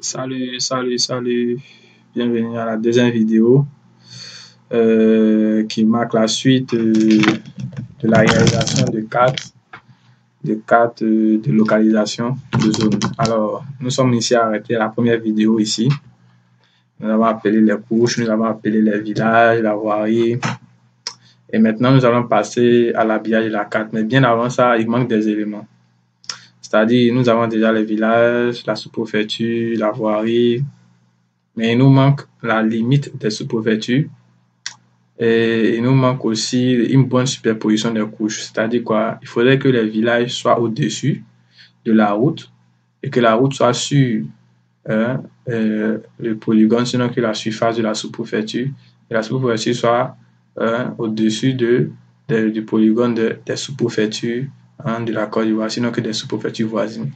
Salut. Bienvenue à la deuxième vidéo qui marque la suite de la réalisation de localisation de zone. Alors, nous sommes ici arrêtés à la première vidéo ici. Nous avons appelé les couches, nous avons appelé les villages, la voirie. Et maintenant, nous allons passer à l'habillage de la carte. Mais bien avant ça, il manque des éléments. C'est-à-dire, nous avons déjà les villages, la sous-préfecture, la voirie. Mais il nous manque la limite des sous-préfectures. Et il nous manque aussi une bonne superposition des couches. C'est-à-dire quoi? Il faudrait que les villages soient au-dessus de la route et que la route soit sur le polygone, sinon que la surface de la sous-préfecture et la sous-préfecture soit au-dessus du polygone des sous-préfectures de la Côte d'Ivoire, sinon que des sous-préfectures voisines.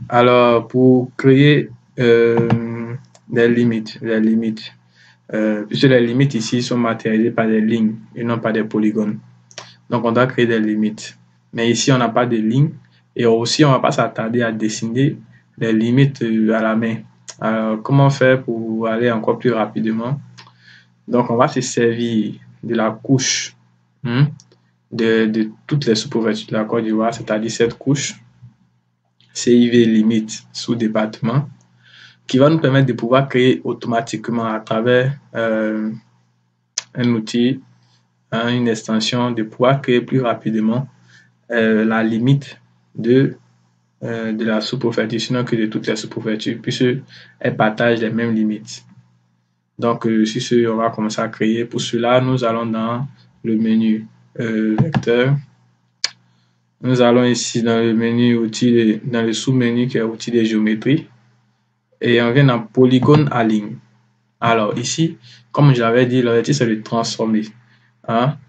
Alors, pour créer des limites, puisque les limites ici sont matérialisées par des lignes et non pas des polygones. Donc, on doit créer des limites. Mais ici, on n'a pas de lignes et aussi, on ne va pas s'attarder à dessiner les limites à la main. Alors, comment faire pour aller encore plus rapidement? Donc, on va se servir de la couche de toutes les sous-préfectures de la Côte d'Ivoire, c'est-à-dire cette couche CIV limite sous département, qui va nous permettre de pouvoir créer automatiquement à travers un outil, une extension, de pouvoir créer plus rapidement la limite de la sous-préfecture, sinon que de toutes les sous-préfectures, puisqu'elles partagent les mêmes limites. Donc, sur ce, on va commencer à créer. Pour cela, nous allons dans le menu vecteur. Nous allons ici dans le menu outils, dans le sous-menu qui est outils de géométrie. Et on vient dans polygone à ligne. Alors ici, comme je l'avais dit, l'objectif c'est de transformer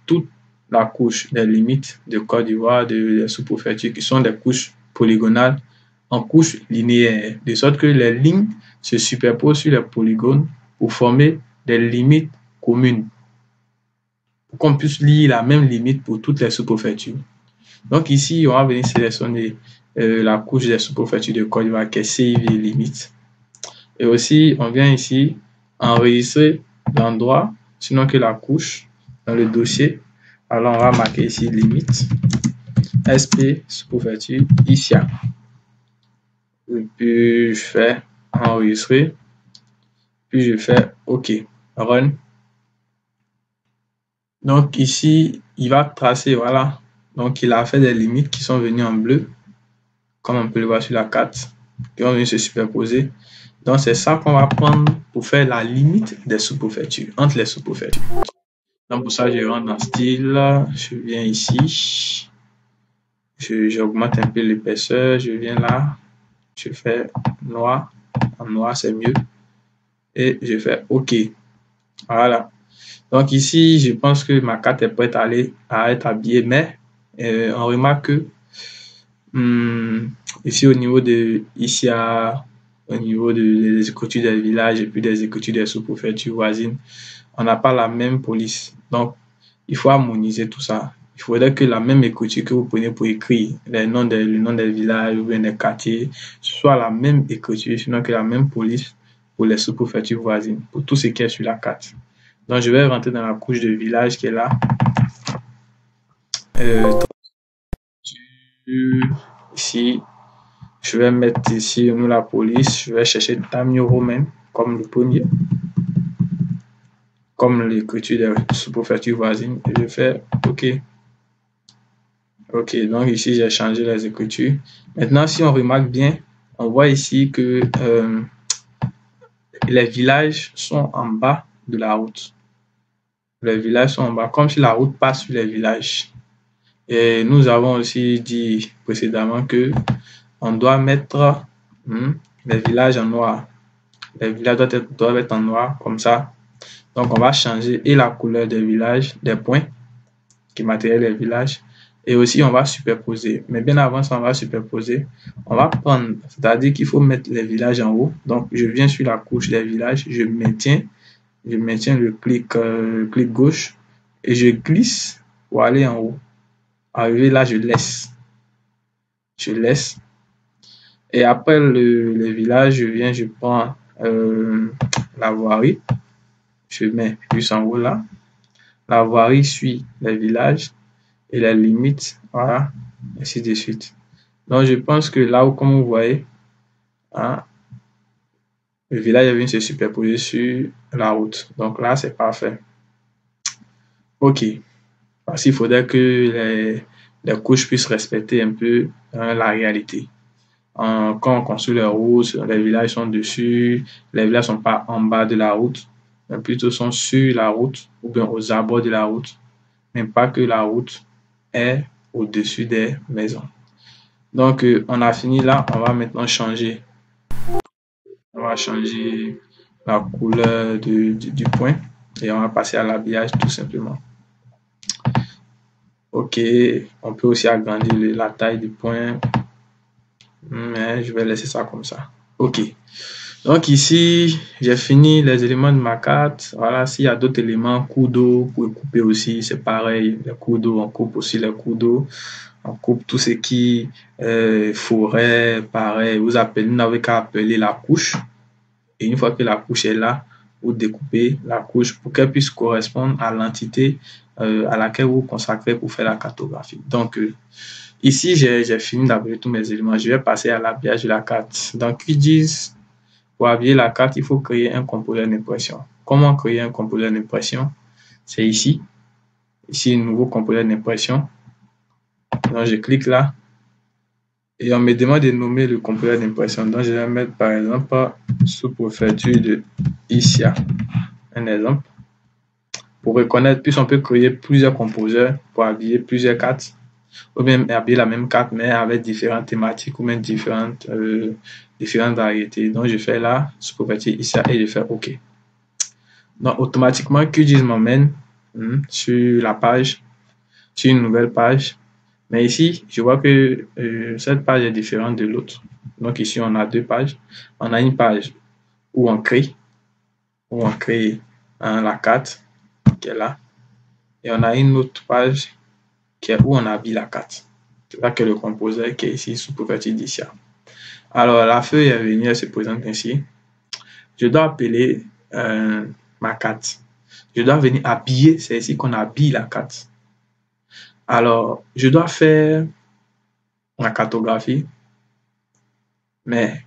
toute la couche des limites de Côte d'Ivoire, de sous-préfecture, qui sont des couches polygonales, en couches linéaires, de sorte que les lignes se superposent sur les polygones pour former des limites communes, pour qu'on puisse lire la même limite pour toutes les sous-préfectures. Donc ici, on va venir sélectionner la couche des sous-préfectures de Côte d'Ivoire qui est CIV limite. Et aussi, on vient ici enregistrer l'endroit, sinon que la couche dans le dossier. Alors, on va marquer ici limite, SP sous-préfecture ICIA. Et puis, je fais enregistrer. Puis, je fais OK, Run. Donc, ici, il va tracer, voilà. Donc, il a fait des limites qui sont venues en bleu, comme on peut le voir sur la carte, qui vont venir se superposer. Donc, c'est ça qu'on va prendre pour faire la limite des sous-préfectures, entre les sous-préfectures. Donc, pour ça, je rentre dans style, je viens ici, j'augmente un peu l'épaisseur, je viens là, je fais noir, en noir c'est mieux, et je fais OK. Voilà. Donc, ici, je pense que ma carte est prête à être habillée, mais on remarque que ici, au niveau de ICIA, au niveau des écritures des villages et puis des écritures des sous-préfectures voisines, on n'a pas la même police. Donc, il faut harmoniser tout ça. Il faudrait que la même écriture que vous prenez pour écrire le nom des villages ou bien des quartiers soit la même écriture, sinon que la même police pour les sous-préfectures voisines, pour tout ce qui est sur la carte. Donc, je vais rentrer dans la couche de village qui est là. Ici, je vais mettre ici nous la police. Je vais chercher Damio Romain comme le premier, comme l'écriture des sous-préfectures voisines. Et je fais OK. OK, donc ici j'ai changé les écritures. Maintenant, si on remarque bien, on voit ici que les villages sont en bas de la route. Les villages sont en bas, comme si la route passe sur les villages. Et nous avons aussi dit précédemment que on doit mettre les villages en noir. Les villages doivent être en noir, comme ça. Donc, on va changer et la couleur des villages, des points qui matérialisent les villages. Et aussi, on va superposer. Mais bien avant ça, on va superposer. On va prendre, c'est-à-dire qu'il faut mettre les villages en haut. Donc, je viens sur la couche des villages, je maintiens le clic gauche et je glisse pour aller en haut. Arrivé là, je laisse. Et après le village, je prends la voirie, je mets juste en haut là. La voirie suit les villages et les limites, voilà, ainsi de suite. Donc je pense que là où, comme vous voyez, hein, le village vient se superposer sur la route. Donc là, c'est parfait. Ok. Parce qu'il faudrait que les couches puissent respecter un peu la réalité. Quand on construit les routes, les villages sont dessus, les villages sont pas en bas de la route, mais plutôt sont sur la route ou bien aux abords de la route, mais pas que la route est au-dessus des maisons. Donc, on a fini là, on va maintenant changer. On va changer la couleur du point et on va passer à l'habillage tout simplement. Ok, on peut aussi agrandir la taille du point, mais je vais laisser ça comme ça. Ok. Donc ici, j'ai fini les éléments de ma carte. Voilà, s'il y a d'autres éléments, cours d'eau, vous pouvez couper aussi, c'est pareil. Les cours d'eau, on coupe aussi les cours d'eau. On coupe tout ce qui est forêt, pareil. Vous n'avez qu'à appeler la couche. Et une fois que la couche est là, vous découpez la couche pour qu'elle puisse correspondre à l'entité à laquelle vous consacrez pour faire la cartographie. Donc, ici, j'ai fini d'appeler tous mes éléments. Je vais passer à l'habillage de la carte. Donc, ils disent, pour habiller la carte, il faut créer un composant d'impression. Comment créer un composant d'impression? C'est ici. Ici, un nouveau composant d'impression. Donc, je clique là. Et on me demande de nommer le composant d'impression. Donc, je vais mettre par exemple sous-préfecture de Issia. Un exemple. Pour reconnaître, puis on peut créer plusieurs composeurs pour habiller plusieurs cartes. Ou bien habiller la même carte, mais avec différentes thématiques ou même différentes variétés. Donc, je fais là, sous-préfecture Issia et je fais OK. Donc, automatiquement, QGIS m'emmène sur la page, sur une nouvelle page. Mais ici, je vois que cette page est différente de l'autre. Donc ici, on a deux pages. On a une page où on crée la carte qui est là. Et on a une autre page qui est où on habille la carte. C'est là que le composé qui est ici sous préfecture d'Issia. Alors, la feuille est venue, elle se présente ainsi. Je dois appeler ma carte. Je dois venir habiller, c'est ici qu'on habille la carte. Alors, je dois faire la cartographie, mais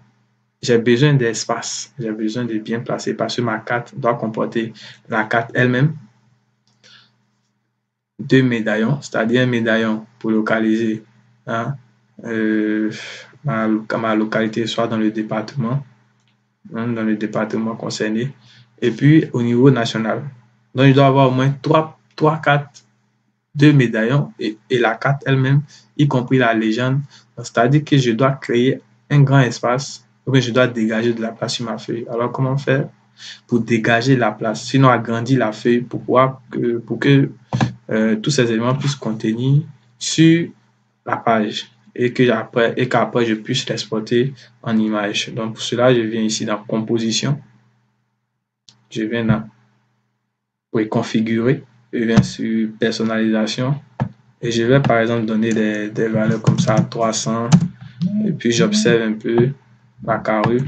j'ai besoin d'espace, j'ai besoin de bien placer parce que ma carte doit comporter la carte elle-même, deux médaillons, c'est-à-dire un médaillon pour localiser ma localité, soit dans le département concerné, et puis au niveau national. Donc, je dois avoir au moins trois cartes, deux médaillons et la carte elle-même, y compris la légende. C'est-à-dire que je dois créer un grand espace, ou bien je dois dégager de la place sur ma feuille. Alors, comment faire pour dégager la place? Sinon, agrandir la feuille pour que tous ces éléments puissent contenir sur la page et qu'après je puisse l'exporter en image. Donc, pour cela, je viens ici dans Composition. Je viens dans Configurer. Je viens sur Personnalisation. Et je vais par exemple donner des valeurs comme ça, 300. Et puis j'observe un peu la carrure,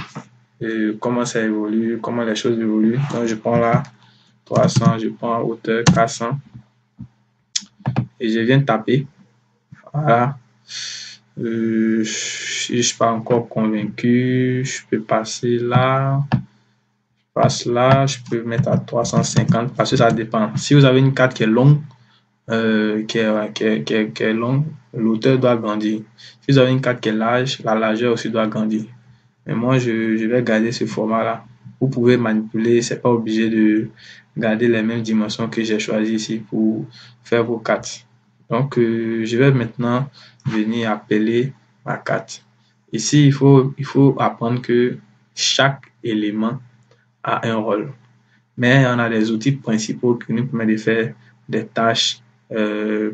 et comment ça évolue, comment les choses évoluent. Donc je prends là 300, je prends hauteur 400. Et je viens taper. Voilà. Si je ne suis pas encore convaincu, je peux passer là. Je passe là, je peux mettre à 350 parce que ça dépend. Si vous avez une carte qui est longue, qui est longue, l'auteur doit grandir. Si vous avez une carte qui est large, la largeur aussi doit grandir. Mais moi, je vais garder ce format-là. Vous pouvez manipuler, c'est pas obligé de garder les mêmes dimensions que j'ai choisi ici pour faire vos cartes. Donc, je vais maintenant venir appeler ma carte. Ici, il faut apprendre que chaque élément a un rôle. Mais on a des outils principaux qui nous permettent de faire des tâches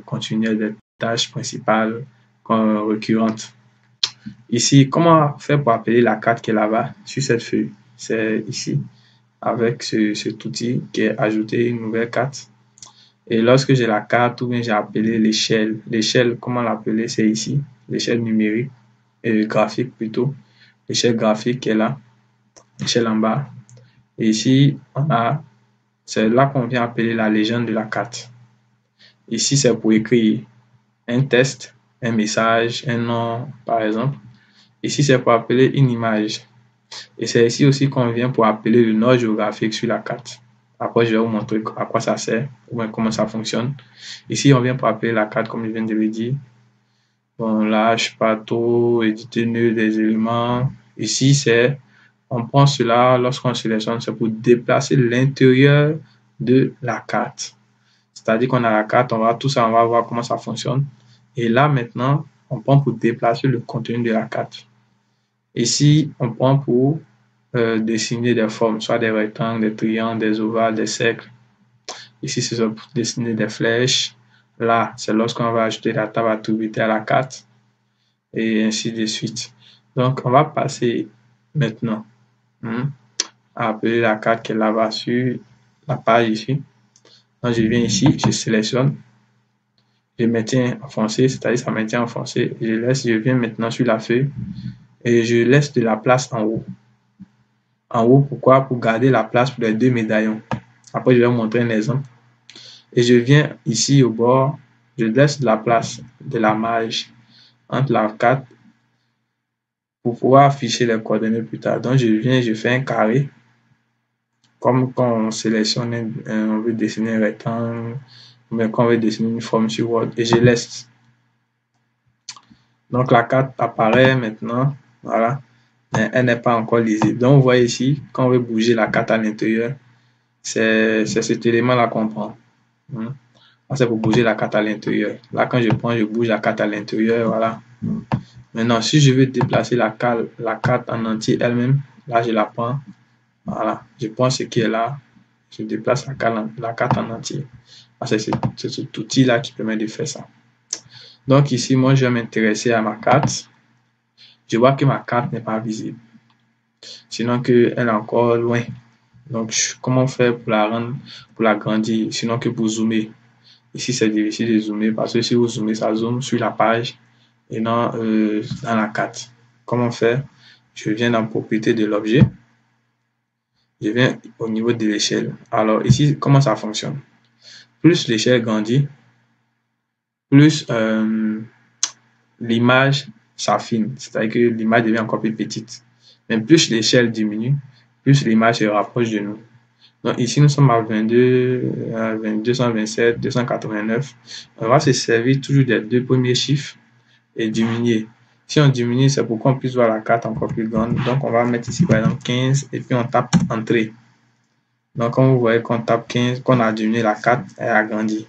continuelles, des tâches principales récurrentes. Ici, comment faire pour appeler la carte qui est là-bas sur cette feuille? C'est ici, avec cet outil qui est ajouté une nouvelle carte. Et lorsque j'ai la carte, ou bien j'ai appelé l'échelle. L'échelle, comment l'appeler? C'est ici, l'échelle numérique et graphique plutôt. l'échelle graphique qui est là, l'échelle en bas. Et ici, c'est là qu'on vient appeler la légende de la carte. Ici, c'est pour écrire un texte, un message, un nom, par exemple. Ici, c'est pour appeler une image. Et c'est ici aussi qu'on vient pour appeler le nord géographique sur la carte. Après, je vais vous montrer à quoi ça sert, ou bien comment ça fonctionne. Ici, on vient pour appeler la carte, comme je viens de le dire. Bon, là, je ne sais pas trop, éditer nœud des éléments. Ici, on prend cela, lorsqu'on sélectionne, c'est pour déplacer l'intérieur de la carte. C'est-à-dire qu'on a la carte, on va voir comment ça fonctionne. Et là, maintenant, on prend pour déplacer le contenu de la carte. Ici, on prend pour dessiner des formes, soit des rectangles, des triangles, des ovales, des cercles. Ici, c'est pour dessiner des flèches. Là, c'est lorsqu'on va ajouter la table attributée à la carte. Et ainsi de suite. Donc, on va passer maintenant à appeler la carte qui est là-bas sur la page ici. Donc, je viens ici, je sélectionne. Je maintiens enfoncé, c'est-à-dire ça maintient enfoncé. Je viens maintenant sur la feuille et je laisse de la place en haut. En haut, pourquoi? Pour garder la place pour les deux médaillons. Après, je vais vous montrer un exemple. Et je viens ici au bord, je laisse de la place, de la marge entre la carte pour pouvoir afficher les coordonnées plus tard. Donc, je fais un carré. Comme quand on sélectionne, on veut dessiner un rectangle, mais quand on veut dessiner une forme sur Word, et je laisse. Donc, la carte apparaît maintenant. Voilà. Mais elle n'est pas encore lisible. Donc, vous voyez ici, quand on veut bouger la carte à l'intérieur, c'est cet élément-là qu'on prend. C'est pour bouger la carte à l'intérieur. Là, quand je bouge la carte à l'intérieur, voilà. Maintenant, si je veux déplacer la carte en entier elle-même, là, je la prends. Voilà. Je prends ce qui est là. Je déplace la carte en entier. C'est cet outil-là qui permet de faire ça. Donc, ici, moi, je vais m'intéresser à ma carte. Je vois que ma carte n'est pas visible. Sinon qu'elle est encore loin. Donc, comment faire pour la rendre, pour l'agrandir, sinon que pour zoomer. Ici, c'est difficile de zoomer parce que si vous zoomez, ça zoome sur la page et non dans la carte. Comment faire? Je viens dans propriété de l'objet. Je viens au niveau de l'échelle. Alors, ici, comment ça fonctionne? Plus l'échelle grandit, plus l'image s'affine. C'est-à-dire que l'image devient encore plus petite. Mais plus l'échelle diminue, plus l'image se rapproche de nous. Donc ici, nous sommes à 227, 289. On va se servir toujours des deux premiers chiffres et diminuer. Si on diminue, c'est pour qu'on puisse voir la carte encore plus grande. Donc, on va mettre ici, par exemple, 15 et puis on tape Entrée. Donc, comme vous voyez qu'on tape 15, qu'on a diminué la carte, elle a grandi.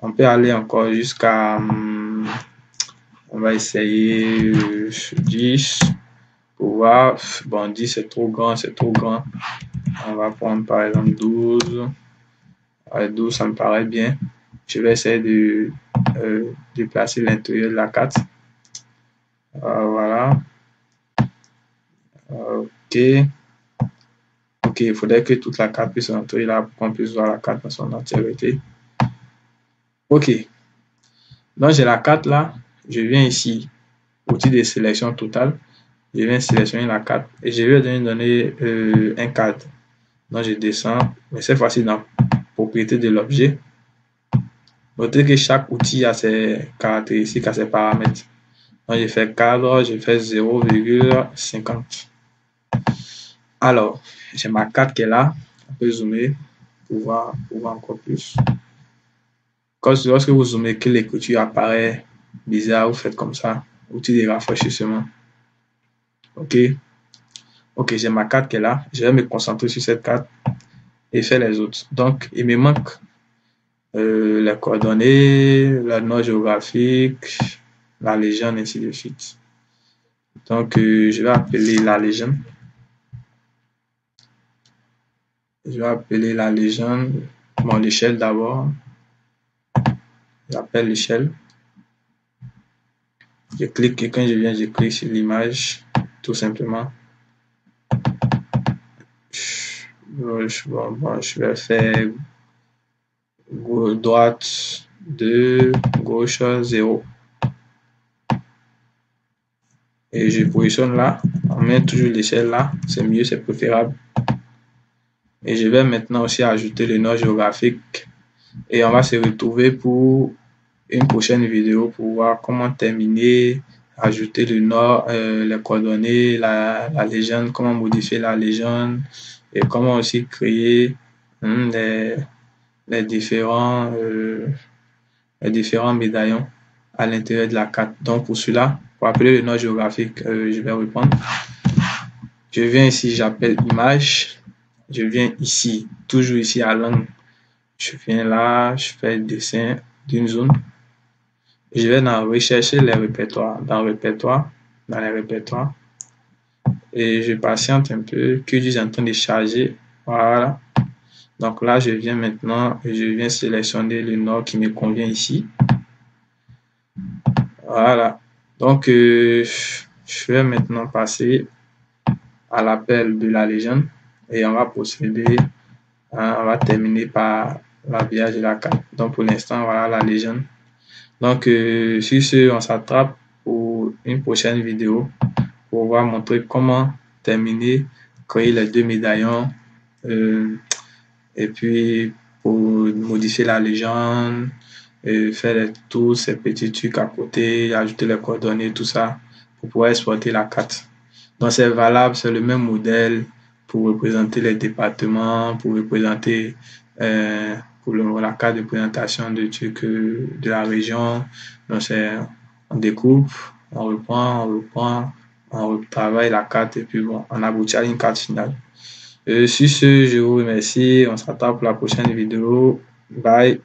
On peut aller encore jusqu'à... on va essayer 10 pour voir. Bon, 10 c'est trop grand, c'est trop grand. On va prendre par exemple 12. 12, ça me paraît bien. Je vais essayer de déplacer l'intérieur de la carte. Voilà. Ok. Ok, il faudrait que toute la carte puisse entrer là pour qu'on puisse voir la carte dans son entièreté. Ok. Donc, j'ai la carte là. Je viens ici, outil de sélection totale. Je viens sélectionner la carte et je vais donner un cadre. Donc, je descends, mais cette fois-ci dans propriété de l'objet. Notez que chaque outil a ses caractéristiques, a ses paramètres. Donc, je fais cadre, je fais 0,50. Alors, j'ai ma carte qui est là. On peut zoomer pour voir encore plus. Lorsque vous zoomez, que l'écriture apparaît bizarre, vous faites comme ça. Outil de rafraîchissement. Ok. Ok, j'ai ma carte qui est là. Je vais me concentrer sur cette carte et faire les autres. Donc, il me manque les coordonnées, la note géographique, la légende, ainsi de suite. Donc, je vais appeler la légende. Je vais appeler la légende. Bon, l'échelle d'abord. J'appelle l'échelle. Je clique et quand je viens, je clique sur l'image, tout simplement. Bon, je vais faire droite 2, gauche 0. Et je positionne là en met toujours l'échelle là, c'est mieux, c'est préférable. Et je vais maintenant aussi ajouter le nord géographique. Et on va se retrouver pour une prochaine vidéo pour voir comment terminer, ajouter le nord, les coordonnées, la légende, comment modifier la légende et comment aussi créer les différents médaillons à l'intérieur de la carte. Donc pour cela, pour appeler le nord géographique, je vais répondre. Je viens ici, j'appelle image. Je viens ici, toujours ici à l'angle. Je viens là, je fais le dessin d'une zone. Je vais dans rechercher les répertoires, dans les répertoires. Et je patiente un peu, que je suis en train de charger. Voilà. Donc là, je viens maintenant, je viens sélectionner le nord qui me convient ici. Voilà. Donc, je vais maintenant passer à l'appel de la légende et on va procéder, on va terminer par l'habillage de la carte. Donc, pour l'instant, voilà la légende. Donc, sur ce, on s'attrape pour une prochaine vidéo pour voir montrer comment terminer, créer les deux médaillons et puis pour modifier la légende, faire tous ces petits trucs à côté, ajouter les coordonnées, tout ça pour pouvoir exporter la carte. Donc, c'est valable, c'est le même modèle pour représenter les départements, pour représenter pour la carte de présentation de trucs de la région. Donc, on découpe, on reprend, on retravaille la carte et puis bon, on aboutit à une carte finale. Sur ce, je vous remercie. On se retrouve pour la prochaine vidéo. Bye.